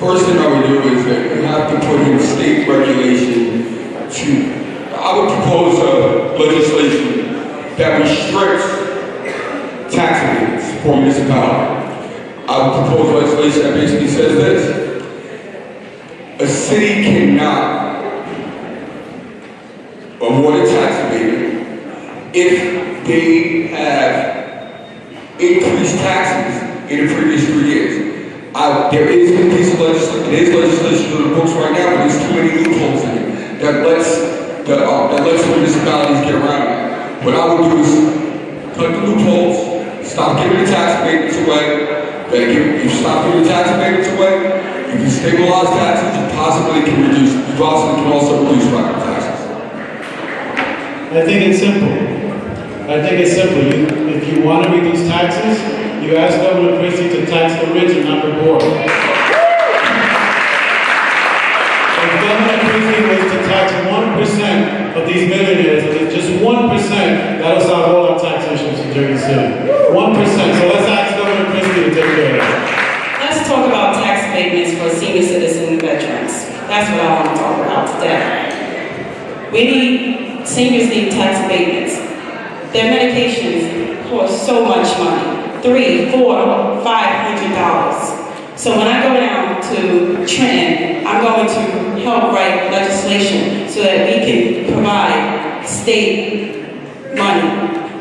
First thing I would do is that you have to put in state regulation I would propose legislation that restricts tax abatements for municipalities. I would propose legislation that basically says this: a city cannot award a tax abatement if they have increased taxes in the previous 3 years. There is a piece of legislation in the books right now, but there's too many loopholes in it that lets municipalities get around it. What I would do is cut the loopholes, stop giving the tax abatements away. You stop giving the tax abatements away, you can stabilize taxes, you possibly can reduce, you possibly can also reduce property taxes. I think it's simple. If you want to reduce taxes, you ask Governor Christie to tax the rich and not the poor. If Governor Christie was to tax 1% of these millionaires, if it's just 1%, that'll solve all our tax issues in Jersey City. 1%. So let's ask Governor Christie to take care of it. Let's talk about tax abatements for senior citizens and veterans. That's what I want to talk about today. Seniors need tax abatements. Their medications cost so much money. $300, $400, $500. So when I go down to Trenton, I'm going to help write legislation so that we can provide state money.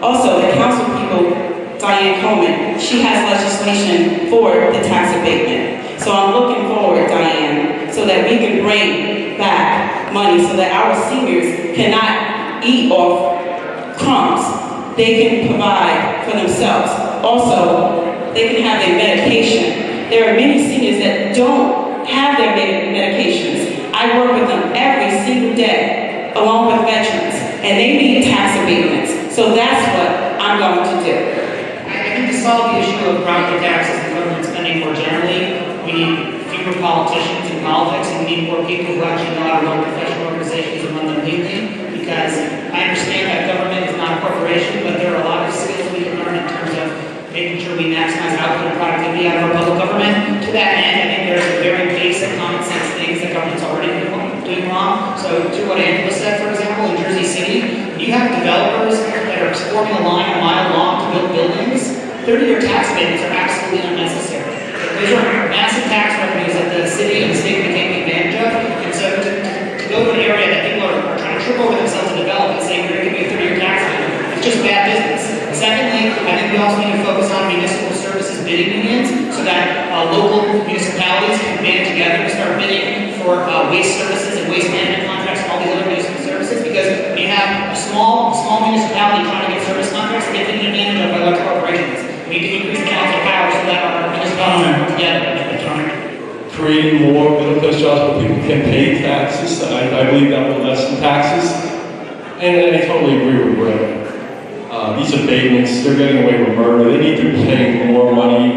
Also, the council people, Diane Coleman, she has legislation for the tax abatement. So I'm looking forward, Diane, so that we can bring back money so that our seniors cannot eat off crumbs. They can provide for themselves. Also, they can have their medication. There are many seniors that don't have their medications. I work with them every single day, along with veterans, and they need tax abatements. So that's what I'm going to do. I think to solve the issue of property taxes and government spending more generally, we need fewer politicians in politics, and we need more people who actually know how to run professional organizations and run them legally. Because I understand that government is not a corporation, but there are a lot of skills we can learn in terms of making sure we maximize output and productivity out of our public government. To that end, I think there's a very basic common sense things that government's already doing wrong. So to what Angela said, for example, in Jersey City, you have developers that are forming a line a mile long to build buildings. 30-year tax abatements are absolutely unnecessary. Those are massive tax revenues that the city and the state are taking advantage of. And so to go to an area that people are trying to trip over themselves to develop and say, we're going to give you a 30-year tax abatement, it's just bad business. Secondly, I think we also need to focus on municipal services bidding unions so that local municipalities can band together to start bidding for waste services and waste management contracts and all these other municipal services, because when you have a small municipality trying to get service contracts, they get taken advantage of by large corporations. We need to increase the council power so that our municipalities work together. Creating more middle-class jobs where people can pay taxes. I believe that will lessen taxes. And I totally agree with Ray. These abatements, they're getting away with murder. They need to be paying more money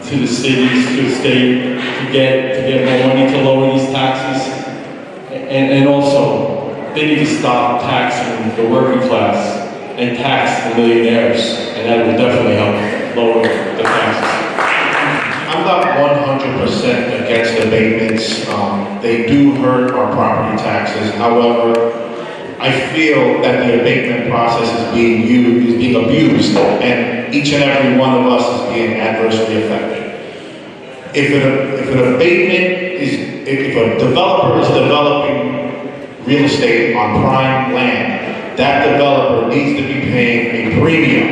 to the cities, to the state, to get more money to lower these taxes. And also, they need to stop taxing the working class and tax the millionaires. And that will definitely help lower the taxes. I'm not 100% against abatements. They do hurt our property taxes. However, I feel that the abatement process is being abused, and each and every one of us is being adversely affected. If a developer is developing real estate on prime land, that developer needs to be paying a premium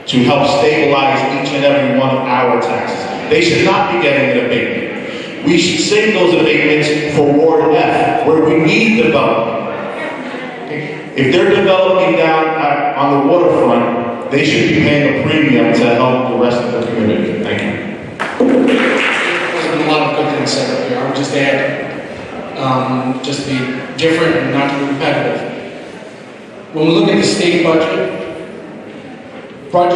to help stabilize each and every one of our taxes. They should not be getting an abatement. We should save those abatements for Ward F, where we need development. If they're developing down on the waterfront, they should be paying a premium to help the rest of the community. Thank you. There's been a lot of good things said up here. I would just add, just to be different and not to be repetitive. When we look at the state budgets are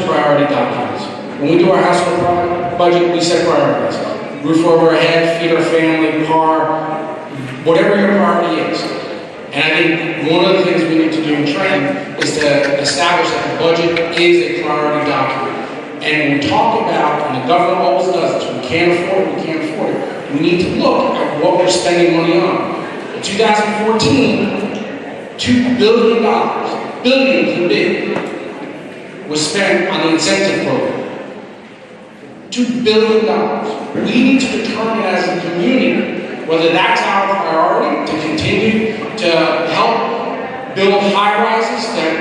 priority documents. When we do our household budget, we set priorities. Roof over our head, feed our family, car, whatever your priority is. And I think one of the things we need to do in Trenton is to establish that the budget is a priority document. And we talk about, and the government always does this, we can't afford it, we can't afford it. We need to look at what we're spending money on. In 2014, $2 billion, billions and big, was spent on the incentive program. $2 billion. We need to determine as a community whether that's our priority to continue to help build high rises that,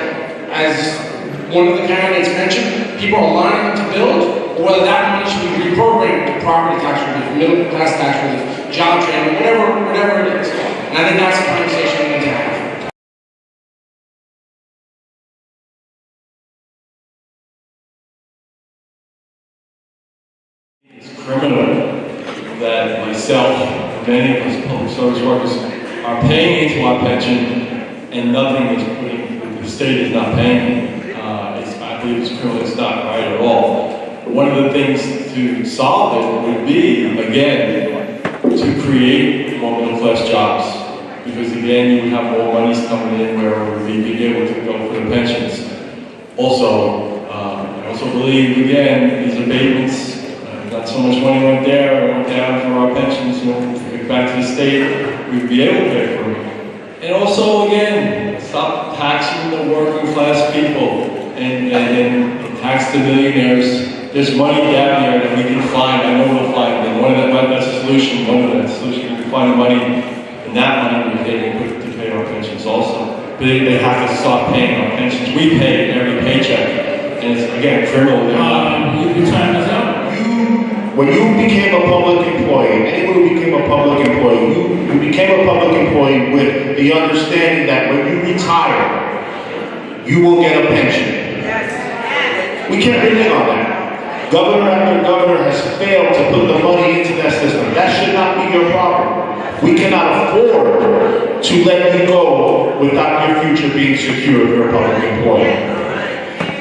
as one of the candidates mentioned, people are lining up to build, or whether that money should be reprogrammed to property tax relief, middle class tax relief, job training, whatever it is. And I think that's a conversation we need to have. It's criminal that myself and many of us public service workers are paying into our pension and nothing is putting, the state is not paying. I believe it's criminal, it's not right at all. But one of the things to solve it would be, again, to create more middle class jobs. Because again, you would have more monies coming in where we would be able to go for the pensions. Also, I also believe, again, these abatements, not so much money went there, it went down for our pensions, you know, if we get back to the state, we'd be able to pay for it. And also, again, stop taxing the working class people and tax the millionaires. There's money down there that we can find, I know we'll find, and that's a solution, we can find the money, and that money they can put to pay our pensions also. But they have to stop paying our pensions. We pay every paycheck, and it's, again, criminal. Your time is up. When you became a public employee, anyone who became a public employee, you became a public employee with the understanding that when you retire, you will get a pension. We can't renege on that. Governor after governor has failed to put the money into that system. That should not be your problem. We cannot afford to let you go without your future being secure if you're a public employee.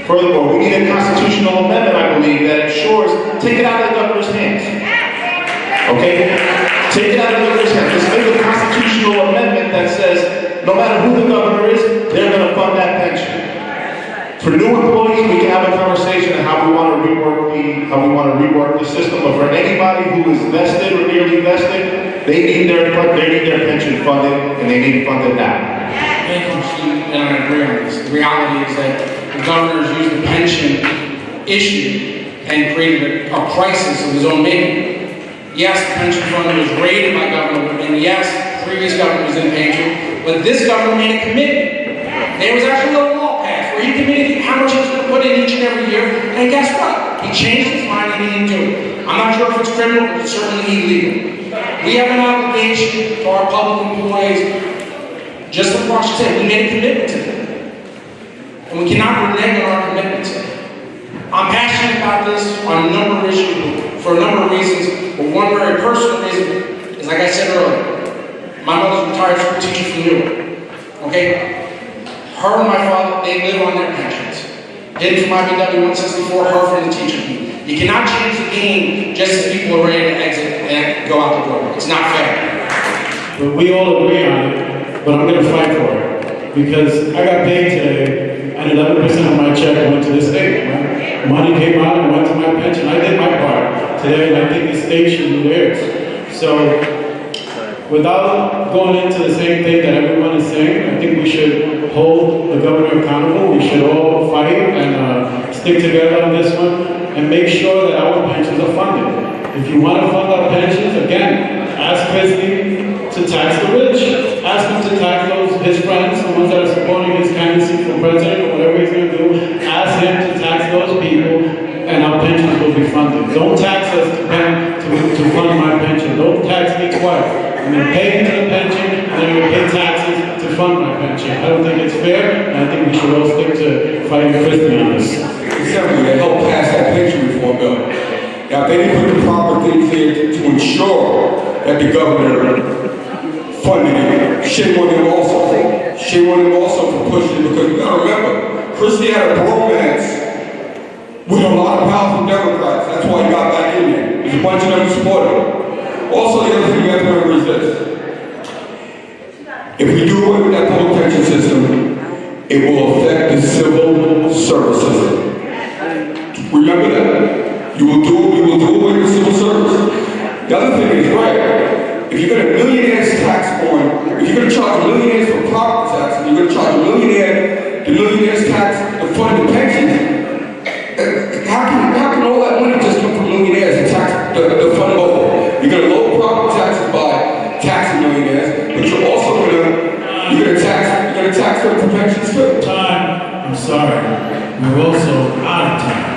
Furthermore, we need a constitutional amendment, I believe, that ensures, take it out of the governor's hands. Okay? Take it out of the governor's hands. Let's make a constitutional amendment that says, no matter who the governor is, they're going to fund that pension. For new employees, we can have a conversation on how we want to rework the system, but for anybody who is vested or nearly vested, they need their pension funded, and they need it funded now. Thank you, Chief, and I agree on this. The reality is that the governor's used the pension issue and created a crisis of his own making. Yes, the pension fund was raided by government, and yes, previous government was in pension, but this government made a commitment. There was actually a law passed where he committed how much he was going to put in each and every year, and guess what? He changed his mind and he didn't do it. I'm not sure if it's criminal, but it's certainly illegal. We have an obligation to our public employees. Just like Marcia said, we made a commitment to them. And we cannot renege on our commitment to them. I'm passionate about this on a number of issues for a number of reasons, but one very personal reason is, like I said earlier, my mother's a retired school teacher from Newark. Okay? Her and my father, they live on their pensions. Him from IBW 164, her from the teacher fee. You cannot change the game just as people are ready to exit and go out the door. It's not fair. But we all agree on it, but I'm going to fight for it. Because I got paid today, and 11% of my check went to the state. Right? Money came out and went to my pension. I did my part today, and I think the state should do theirs. So, without going into the same thing that everyone is saying, I think we should hold the governor accountable. We should all fight and stick together on this one and make sure that our pensions are funded. If you want to fund our pensions, again, ask Christie to tax the rich. Ask him to tax his friends, the ones that are supporting his candidacy for president or whatever he's going to do. Ask him to tax those people and our pensions will be funded. Don't tax us to fund my pension. Don't tax me twice. I'm going to pay into the pension, and then I'm going to pay taxes to fund my pension. I don't think it's fair, and I think we should all stick to fighting Christie on this. Exactly, they helped pass that pension reform bill. Now, they didn't put the proper things there to ensure that the governor funded it. Shame on him also. Shame on him also for pushing it, because you gotta remember, Christie had a bromance with a lot of powerful Democrats. That's why he got back in there. There's a bunch of them supporting him. Also, the other thing you have to remember is this. If we do away with that public pension system, it will affect the civil service system. Remember that. You will do away with civil service. The other thing is, right, if you're going to millionaires tax on, if you're going to charge millionaires for property tax, and you're going to charge the millionaires tax to fund the pensions, how can all that money just come from millionaires and tax the fund lower? You're going to lower property taxes by taxing millionaires, but you're also going to tax them for pensions too. Time. I'm sorry. We're also out of time.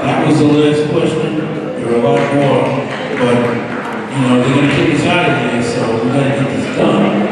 That was the last question. There are a lot more, but you know they're going to kick us out of here, so we got to get this done.